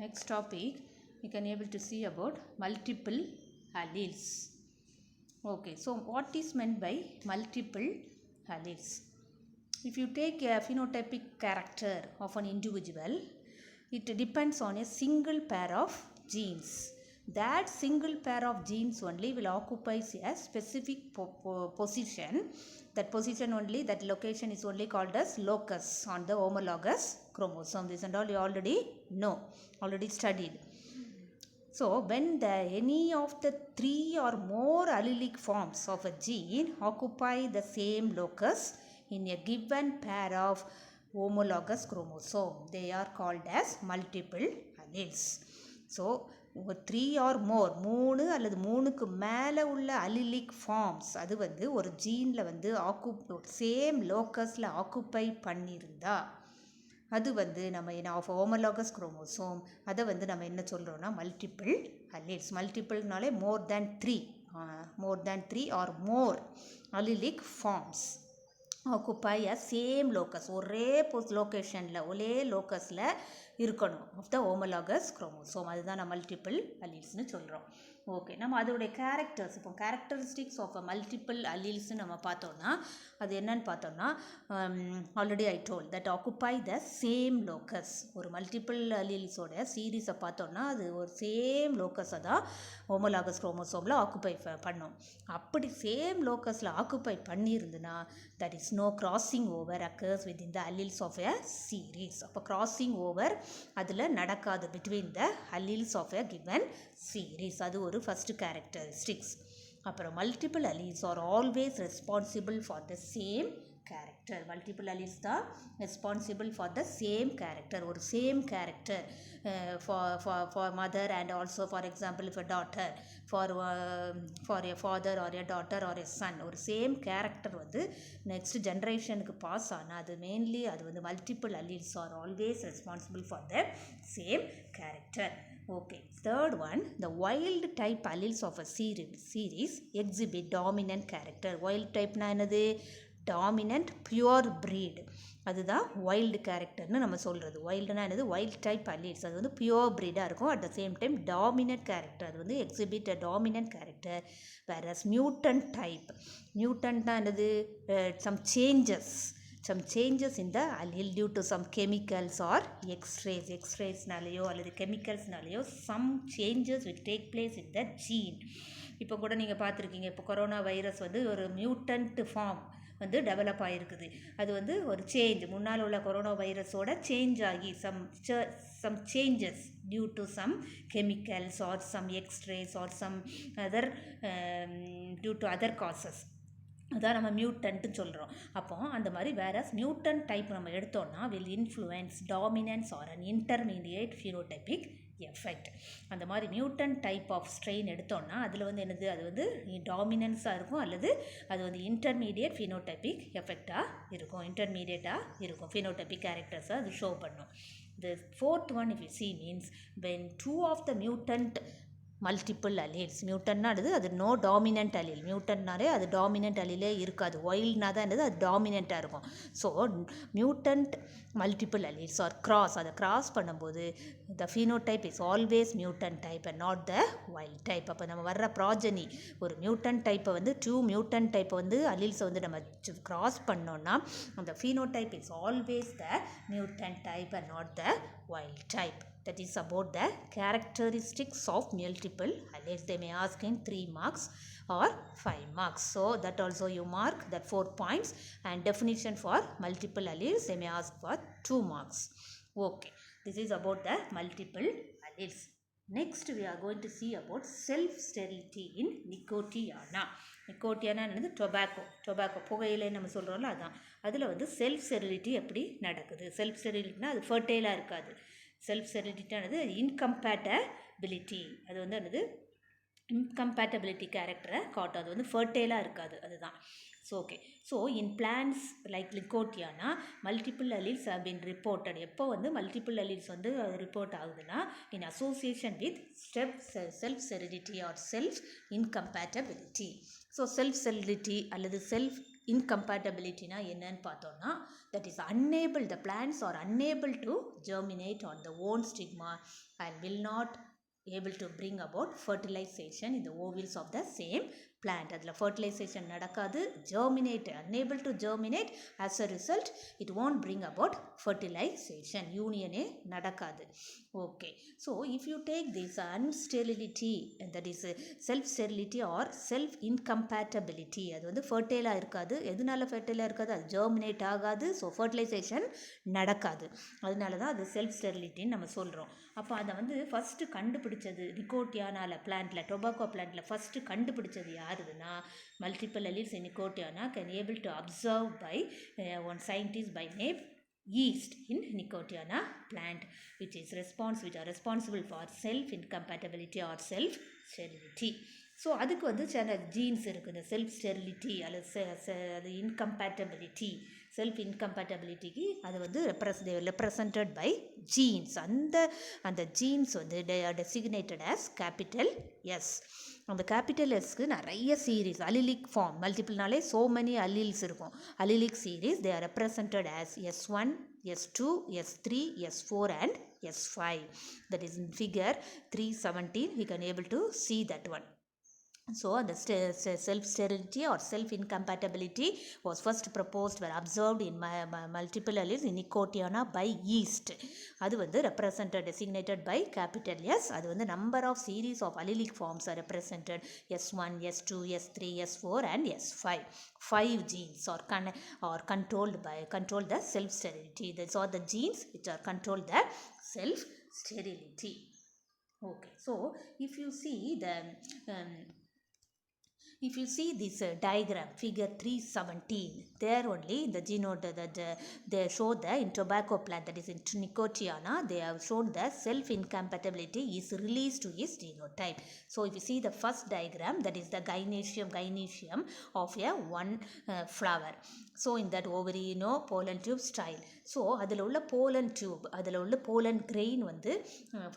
next topic we can able to see about multiple alleles. Okay, so what is meant by multiple alleles? If you take a phenotypic character of an individual, it depends on a single pair of genes. That single pair of genes only will occupy a specific position. That position only, that location is only called as locus on the homologous chromosome. This and all you already know, already studied. So, when any of the three or more allelic forms of a gene occupy the same locus in a given pair of homologous chromosome, they are called as multiple alleles. So, three or more மூணு அல்லது மூணுக்கு மேலே உள்ள allelic forms அது வந்து ஒரு ஜீனில் வந்து same லோக்கஸில் ஆக்குப்பை பண்ணியிருந்தா அது வந்து நம்ம என்ன ஆஃப் ஹோமோலாகஸ் குரோமோசோம் அதை வந்து நம்ம என்ன சொல்கிறோன்னா multiple alleles. மல்டிபிள்னாலே more than three or more allelic forms occupy a same locus, ஒரே லொக்கேஷனில் ஒரே லோக்கஸில் இருக்கணும் ஆஃப் த ஹோமோலாகஸ் குரோமோசோம். அதுதான் நம்ம மல்டிபிள் அல்லீல்ஸ்னு சொல்கிறோம். ஓகே, நம்ம அதோடைய கேரக்டர்ஸ், இப்போ கேரக்டரிஸ்டிக்ஸ் ஆஃப் அ மல்டிபிள் அல்லீல்ஸ்னு நம்ம பார்த்தோன்னா அது என்னன்னு பார்த்தோன்னா already I told that occupy the same locus. ஒரு மல்டிபிள் அல்லீல்ஸோட சீரீஸை பார்த்தோன்னா அது ஒரு சேம் லோக்கஸை தான் ஹோமோலாகஸ் குரோமோசோமில் ஆக்குப்பை பண்ணும். அப்படி சேம் லோக்கஸில் ஆக்குப்பை பண்ணியிருந்துன்னா that is no crossing over occurs within the alleles of a series. அப்போ கிராசிங் ஓவர் அதில் நடக்காது between the alleles of a given series. அது ஒரு ஃபஸ்ட்டு கேரக்டரிஸ்டிக்ஸ். அப்புறம் multiple alleles are always responsible for the same character. Multiple alleles தான் responsible for the same character. ஒரு same character for mother and also for example if a daughter for a father R a daughter or a son. ஒரு same character வந்து next ஜென்ரேஷனுக்கு pass ஆனால் அது mainly அது வந்து multiple alleles are always responsible for the same character. Okay, third one, the wild type alleles of a series exhibit dominant character. Wild type na enadhu dominant pure breed. அதுதான் wild கேரக்டர்னு நம்ம சொல்கிறது. வைல்டுனா என்னது, wild type alleles. அது வந்து pure ப்ரீடாக இருக்கும். At the same time dominant character, அது வந்து exhibit a dominant character. Versus mutant type, மியூட்டன்ட்னா என்னது, some changes in the allele due to some chemicals or x-raysனாலேயோ அல்லது கெமிக்கல்ஸ்னாலேயோ some changes will take place in the gene. இப்போ கூட நீங்கள் பார்த்துருக்கீங்க, இப்போ கொரோனா வைரஸ் வந்து ஒரு மியூட்டன்ட் ஃபார்ம் வந்து டெவலப் ஆகிருக்குது. அது வந்து ஒரு சேஞ்ச், முன்னால் உள்ள கொரோனா வைரஸோட சேஞ்ச் ஆகி some changes due to some chemicals or some x-rays or some other due to other causes. அதான் நம்ம மியூட்டன்ட்டு சொல்கிறோம். அப்போ அந்த மாதிரி வேற மியூட்டன்ட் டைப் நம்ம எடுத்தோம்னா will influence dominance or an intermediate phenotypic effect. அந்த மாதிரி மியூட்டன்ட் டைப் ஆஃப் ஸ்ட்ரெயின் எடுத்தோம்னா அதில் வந்து என்னது, அது வந்து டாமினன்ஸாக இருக்கும் அல்லது அது வந்து இன்டர்மீடியேட் ஃபினோடைபிக் எஃபெக்டாக இருக்கும், இன்டர்மீடியேட்டாக இருக்கும், ஃபினோடைபிக் கேரக்டர்ஸை அது ஷோ பண்ணும். The fourth one if you see means when two of the mutant multiple alleles, மியூட்டன்னா அது நோ டாமினன்ட் அல்லீல். மியூட்டன்னாலே அது டாமினன்ட் அல்லீலே இருக்காது. வைல்ட்னா தான் என்னது, அது டாமினண்ட்டாக இருக்கும். So mutant multiple alleles are cross, அதை கிராஸ் பண்ணும்போது the phenotype is always mutant type and not the wild type. அப்போ நம்ம வர்ற ப்ராஜனி ஒரு மியூட்டன்ட் டைப்பை வந்து மியூட்டன்ட் டைப்பை வந்து அல்லீல்ஸை வந்து நம்ம கிராஸ் பண்ணோன்னா அந்த phenotype is always the mutant type and not the wild type. That is about the characteristics of multiple alleles. They may ask in 3 marks or 5 marks. So that also you mark that 4 points. And definition for multiple alleles they may ask for 2 marks. Okay, this is about the multiple alleles. Next we are going to see about self-sterility in Nicotiana. நிக்கோட்டியானா என்னது, tobacco புகையிலை நம்ம சொல்கிறோம்ல அதான். அதில் வந்து self sterility எப்படி நடக்குது. Self ஸ்டெரிலிட்டினா அது ஃபர்டைலாக இருக்காது. செல்ஃப் ஸ்டெரிலிட்டியானது இன்கம்பேட்டபிலிட்டி, அது வந்து என்னது இன்கம்பேட்டபிலிட்டி கேரக்டரை காட்டும். அது வந்து ஃபர்டைலாக இருக்காது, அதுதான். So okay, so in plants like Nicotiana multiple alleles have been reported. எப்போ வந்து மல்டிபிள் அல்லீல்ஸ் வந்து ரிப்போர்ட் ஆகுதுன்னா in association with self sterility or self incompatibility. So self sterility அல்லது செல்ஃப் incompatibility na என்னன்னு பார்த்தோம்னா, that is unable, the plants are unable to germinate on the own stigma and will not able to bring about fertilization in the ovules of the same plant. அதில் fertilization நடக்காது, germinate, unable to germinate, as a result it won't bring about fertilization, union நடக்காது. Okay, so if you take this unsterility, that is self sterility or self incompatibility, அது வந்து fertile இருக்காது. எதனால fertile இருக்காது? அது germinate ஆகாது, so fertilization நடக்காது. அதனால தான் அது செல்ஃப் ஸ்டெரிலிட்டின்னு நம்ம சொல்கிறோம். அப்போ அதை வந்து ஃபஸ்ட்டு கண்டுபிடிச்சது நிக்கோட்டியானால பிளான்ட்டில், டொபாக்கோ பிளான்ட்டில் ஃபஸ்ட்டு கண்டுபிடிச்சது யாருதுன்னா, multiple alleles in Nicotiana can able to observe by one scientist by name yeast in Nicotiana plant, which are responsible for self incompatibility or self sterility. So அதுக்கு வந்து சில ஜீன்ஸ் இருக்குது, self sterility அல்லது incompatibility. Self இன்கம்பேட்டபிலிட்டிக்கு அது வந்து represented by genes. அந்த genes வந்து டெசிக்னேட்டட் ஆஸ் கேபிட்டல் எஸ். அந்த கேபிட்டல் எஸ்க்கு நிறைய சீரீஸ், அலிலிக் ஃபார்ம், மல்டிபிள்னாலே ஸோ மெனி அல்லீல்ஸ் இருக்கும். Allelic series they are represented as S1, S2, S3, S4 and S5. That is in figure 317. We can able to see that one. So the self-sterility or self-incompatibility was first proposed were observed in multiple alleles in Nicotiana by yeast. அது வந்து represented, designated by capital S. அது வந்து number of series of allelic forms are represented S1, S2, S3, S4 and S5. 5 genes are control the self-sterility. These are the genes which are control the self-sterility. Okay, so if you see this diagram, figure 317, there only the genotype, they show the in tobacco plant, that is in Nicotiana, they have shown that self-incompatibility is released to its genotype. So if you see the first diagram, that is the gynoecium of a one flower. So in that ovary, pollen tube style. So அதில் உள்ள pollen tube, அதில் உள்ள pollen grain வந்து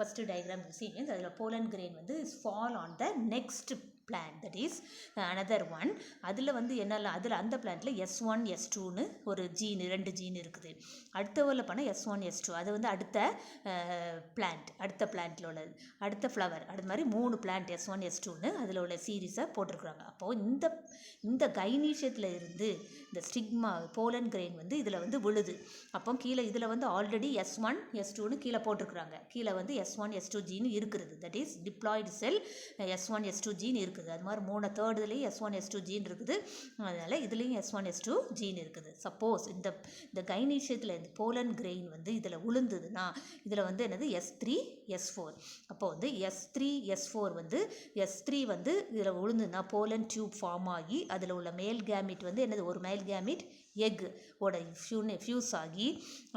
first diagram you see means அதில் pollen grain வந்து is fall on the next plant, that is another one. அதில் வந்து என்னெல்லாம், அதில் அந்த பிளான்ட்டில் S1, S2ன்னு ஒரு ஜீன், 2 ஜீன் இருக்குது. அடுத்தவரில் பண்ணால் S1, S2, அது வந்து அடுத்த பிளான்ட்டில் உள்ளது, அடுத்த ஃப்ளவர். அது மாதிரி 3 பிளான்ட் S1, S2ன்னு அதில் உள்ள சீரீஸை போட்டிருக்குறாங்க. அப்போது இந்த கைனீஷியத்தில் இருந்து இந்த ஸ்டிக்மா போலன் கிரெயின் வந்து இதில் வந்து விழுது. அப்போ கீழே இதில் வந்து ஆல்ரெடி S1, S2ன்னு கீழே போட்டிருக்குறாங்க. கீழே வந்து S1, S2 ஜீன் இருக்கிறது, that is diploid cell S1, S2 gene இருக்குது. அது மாதிரி 3/3 S1, S2 ஜீன் இருக்குது. அதனால் இதுலேயும் S1, S2 ஜீன் இருக்குது. சப்போஸ் இந்த கைனீஷியத்தில் இந்த போலன் கிரெயின் வந்து இதில் விழுந்ததுன்னா இதில் வந்து என்னது S3, S4. அப்போ வந்து S3, S4 வந்து S3 வந்து இதில் விழுந்ததுன்னா போலன் டியூப் ஃபார்ம் ஆகி அதில் உள்ள மேல் கேமிட் வந்து என்னது, ஒரு மேல் கேமிட் எக் ஓட ஃபியூஸ் ஆகி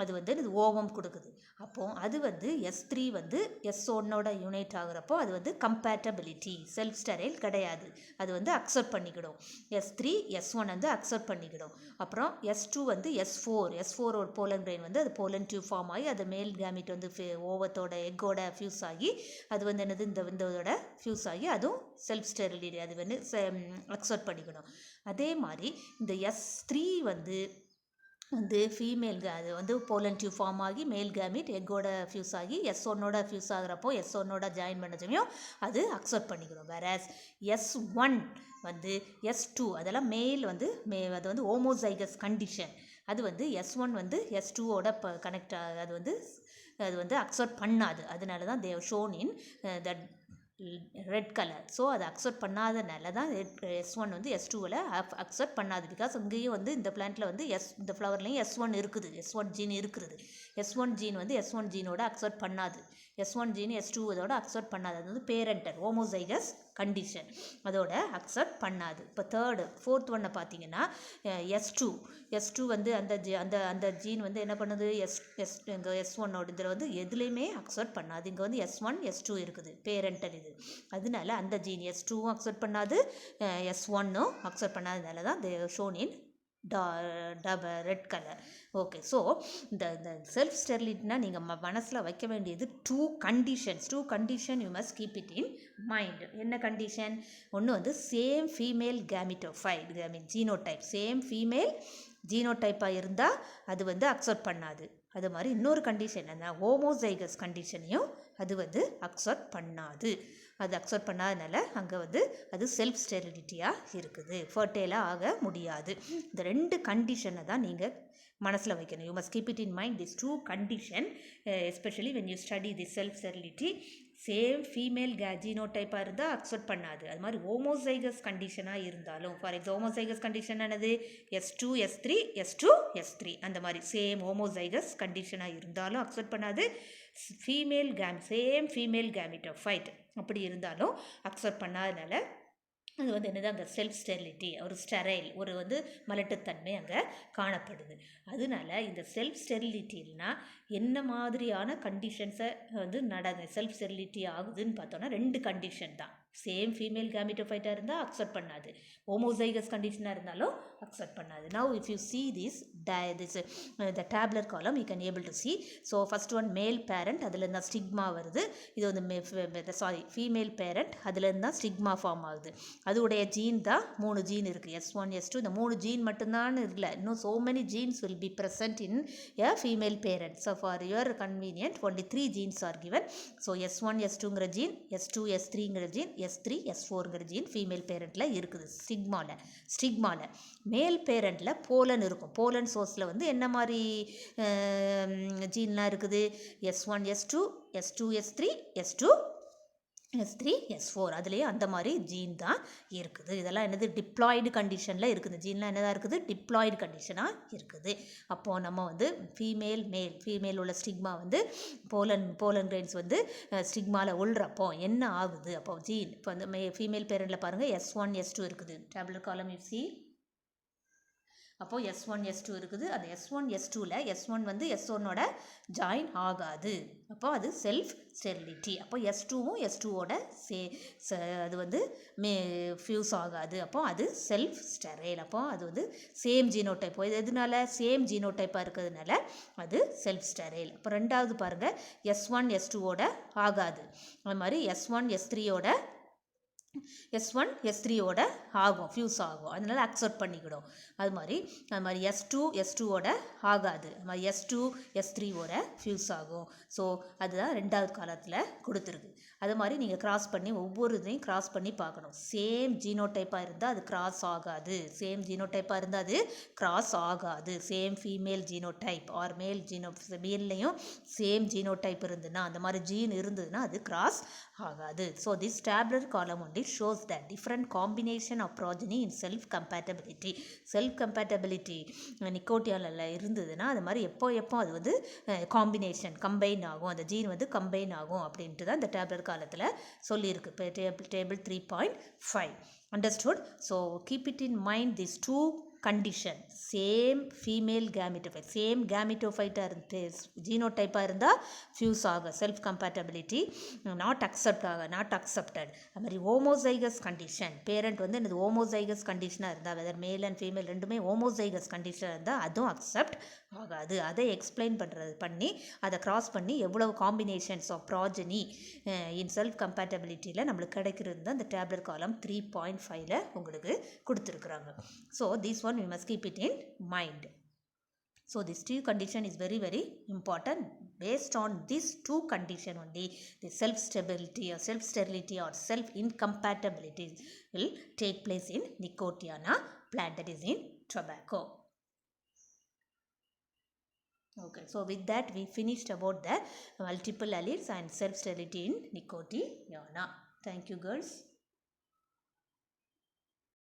அது வந்து இது ஓவம் கொடுக்குது. அப்போது அது வந்து S3 வந்து S1ஓட யூனைட் ஆகுறப்போ அது வந்து கம்பேட்டபிலிட்டி, செல்ஃப் ஸ்டெரைல் கிடையாது, அது வந்து அக்செப்ட் பண்ணிக்கிடும். S3, S1 வந்து அக்செப்ட் பண்ணிக்கிடும். அப்புறம் S2 வந்து S4 போலன் கிரெயின் வந்து அது போலன் டியூப் ஃபார்ம் ஆகி அது மேல் கேமிட் வந்து ஓவத்தோட எக்கோட ஃபியூஸ் ஆகி அது வந்து என்னது இந்த இதோட ஃபியூஸ் ஆகி அதுவும் செல்ஃப் ஸ்டெரிலிட்டி அது வந்து அக்செப்ட் பண்ணிக்கணும். அதே மாதிரி இந்த S3 வந்து ஃபீமேல் அது வந்து போலன் டியூப் ஃபார்ம் ஆகி மேல் கேமிட் எக்கோட ஃபியூஸ் ஆகி S1ஓட ஃபியூஸ் ஆகிறப்போ S1ஓட ஜாயின் பண்ண சமயம் அது அக்செப்ட் பண்ணிக்கணும். வேறஸ் S1 வந்து S2 அதெல்லாம் மேல் வந்து அது வந்து ஹோமோசைகஸ் கண்டிஷன். அது வந்து S1 வந்து S2ஓட கனெக்ட் அது வந்து அக்செப்ட் பண்ணாது. அதனால தான் they shown in that red colour. So அதை அக்செப்ட் பண்ணாதனால தான் S1 வந்து S2வில் அக்செப்ட் பண்ணாது. பிகாஸ் இங்கேயும் வந்து இந்த பிளான்ட்டில் வந்து இந்த ஃப்ளவர்லேயும் S1 இருக்குது, S1 ஜீன் இருக்கிறது. S1 ஜீன் வந்து S1 ஜீனோட அக்செப்ட் பண்ணாது, S1 ஜீன் S2 இதோட அக்செப்ட் பண்ணாது. அது வந்து பேரண்டல் ஹோமோசைகஸ் கண்டிஷன், அதோட அக்செப்ட் பண்ணாது. இப்போ ஃபோர்த் ஒன்னை பார்த்தீங்கன்னா S2 வந்து அந்த ஜீன் வந்து என்ன பண்ணுது, S1ஓட இதில் வந்து எதுலேயுமே அக்செப்ட் பண்ணாது. இங்கே வந்து S1, S2 இருக்குது, பேரண்டல் இது. அதனால அந்த ஜீன் S2வும் அக்செப்ட் பண்ணாது, S1ம் அக்செப்ட் பண்ணாதனால தான் shown in red colour. Okay, so இந்த செல்ஃப் ஸ்டெரிலிட்டினா நீங்கள் மனசில் வைக்க வேண்டியது two condition you must keep it in mind. என்ன கண்டிஷன்? ஒன்று வந்து same female gametophyte, I mean genotype, same female ஜீனோடைப்பாக இருந்தால் அது வந்து அக்செப்ட் பண்ணாது. அது மாதிரி இன்னொரு கண்டிஷன் என்ன, ஹோமோசைகஸ் கண்டிஷனையும் அது வந்து அக்செப்ட் பண்ணாது. அது அக்செப்ட் பண்ணாதனால அங்கே வந்து அது செல்ஃப் ஸ்டெரிலிட்டியாக இருக்குது, ஃபர்டைலாக ஆக முடியாது. இந்த ரெண்டு கண்டிஷனை தான் நீங்கள் மனசில் வைக்கணும். You must keep it in mind this two condition, especially when you study the self sterility. Same female ஜீனோடைப்பாக இருந்தால் அக்செப்ட் பண்ணாது. அது மாதிரி ஹோமோசைகஸ் கண்டிஷனாக இருந்தாலும், ஃபார் எக்ஸாம்பிள் ஹோமோசைகஸ் கண்டிஷன் என்னது, S2 S3 S2 S3 அந்த மாதிரி சேம் ஹோமோசைகஸ் கண்டிஷனாக இருந்தாலும் அக்செப்ட் பண்ணாது. சேம் ஃபீமேல் கேமிட்டோஃபைட் அப்படி இருந்தாலும் அக்செப்ட் பண்ணாதனால அது வந்து என்னது, அங்கே செல்ஃப் ஸ்டெரிலிட்டி, ஒரு ஸ்டெரைல், ஒரு வந்து மலட்டுத்தன்மை அங்கே காணப்படுது. அதனால இந்த செல்ஃப் ஸ்டெரிலிட்டினா என்ன மாதிரியான கண்டிஷன்ஸை வந்து செல்ஃப் ஸ்டெரிலிட்டி ஆகுதுன்னு பார்த்தோன்னா ரெண்டு கண்டிஷன் தான். சேம் ஃபீமேல் கேமிட்டோஃபைட்டாக இருந்தால் அக்செப்ட் பண்ணாது, ஹோமோசைகஸ் கண்டிஷனாக இருந்தாலும் அக்செப்ட் பண்ணாது. Now if you see this the tabular column you can able to see. So first one male parent, அதுலேருந்து தான் ஸ்டிக்மா வருது. இது வந்து ஃபீமேல் பேரண்ட், அதுலேருந்து தான் ஸ்டிக்மா ஃபார்ம் ஆகுது. அதோடைய ஜீன் தான் 3 ஜீன் இருக்குது, S1 S2. இந்த 3 ஜீன் மட்டும்தான் இல்லை, இன்னும் so many genes will be present in a female parent. So for your convenient only 3 genes are given. So S1 S2ங்கிற ஜீன், S2 S3ங்கிற ஜீன், S3 S4ங்கிற ஜீன் ஃபீமேல் பேரண்ட்டில் இருக்குது ஸ்டிக்மாவில். மேல் பேரண்ட்டில் போலன் இருக்கும். போலன் சோர்ஸில் வந்து என்ன மாதிரி ஜீன்லாம் இருக்குது, S1 S2 S2 S3 S2 S3 S4, அதுலேயே அந்த மாதிரி ஜீன் தான் இருக்குது. இதெல்லாம் என்னது, டிப்ளாய்டு கண்டிஷனில் இருக்குது. ஜீன்லாம் என்னதான் இருக்குது, டிப்ளாய்டு கண்டிஷனாக இருக்குது. அப்போது நம்ம வந்து ஃபீமேல் உள்ள ஸ்டிக்மா வந்து போலன் கிரெயின்ஸ் வந்து ஸ்டிக்மாவில் உள்றப்போ என்ன ஆகுது, அப்போ ஜீன் இப்போ வந்து ஃபீமேல் பேரண்டில் பாருங்கள் S1 S2 இருக்குது, டேபுலர் காலம் யூ see. அப்போது S1 S2 இருக்குது. அந்த S1 S2ல் S1 வந்து S1ஓட ஜாயின் ஆகாது, அப்போ அது செல்ஃப் ஸ்டெரிலிட்டி. அப்போ S2வும் S2ஓட அது வந்து ஃபியூஸ் ஆகாது, அப்போ அது செல்ஃப் ஸ்டெரைல். அப்போ அது வந்து சேம் ஜீனோடைப், எதுனால சேம் ஜீனோடைப்பாக இருக்கிறதுனால அது செல்ஃப் ஸ்டெரைல். அப்போ ரெண்டாவது பாருங்கள், S1 S2ஓட ஆகாது, அது மாதிரி S1 S3யோட ஆகும், ஃபியூஸ் ஆகும், அதனால அக்செப்ட் பண்ணிக்கிடும். அது மாதிரி S2 S2ஓட ஆகாது, அது மாதிரி S2 S3ஓட ஃபியூஸ் ஆகும். ஸோ அதுதான் ரெண்டாவது காலத்தில் கொடுத்துருக்கு. அது மாதிரி நீங்கள் கிராஸ் பண்ணி ஒவ்வொரு இதையும் கிராஸ் பண்ணி பார்க்கணும். சேம் ஜீனோடைப்பாக இருந்தால் அது கிராஸ் ஆகாது, சேம் ஃபீமேல் ஜீனோடைப் ஆர் மேல்லையும் சேம் ஜீனோடைப் இருந்ததுன்னா, அந்த மாதிரி ஜீன் இருந்ததுன்னா அது கிராஸ் ஆகாது. So this tabular column only shows that different combination of progeny in self-compatibility நிக்கோட்டியானில் இருந்ததுன்னா அது மாதிரி எப்போ அது வந்து கம்பைன் ஆகும், அந்த ஜீன் வந்து கம்பைன் ஆகும் அப்படின்ட்டு தான் இந்த டேபுலர் காலத்தில் சொல்லியிருக்கு. இப்போ table 3.5 understood. So keep it in mind these two condition, same female gametophyte, same கேமிட்டோஃபைட்டாக இருந்து ஜீனோடைப்பாக இருந்தால் ஃபியூஸ் ஆக செல்ஃப் கம்பேட்டபிலிட்டி, நாட் அக்செப்டட். அது மாதிரி ஹோமோசைகஸ் கண்டிஷன், பேரண்ட் வந்து எனது ஹோமோசைகஸ் கண்டிஷனாக இருந்தால், வெதர் மேல் அண்ட் ஃபீமேல் ரெண்டுமே ஹோமோசைகஸ் கண்டிஷனாக இருந்தால் அதுவும் அக்செப்ட் ஆகாது. அதை எக்ஸ்பிளைன் பண்ணி அதை கிராஸ் பண்ணி எவ்வளவு combinations of progeny in self கம்பேட்டபிலிட்டியில் நம்மளுக்கு கிடைக்கிறது தான் இந்த டேபுலர் காலம் 3.5ல் உங்களுக்கு கொடுத்துருக்குறாங்க. So this one we must keep it in mind. So this two condition is very very important. Based on these two condition only the self sterility or self incompatibility will take place in Nicotiana plant, that is in tobacco. Okay, so with that we finished about the multiple alleles and self sterility in Nicotiana. Thank you girls.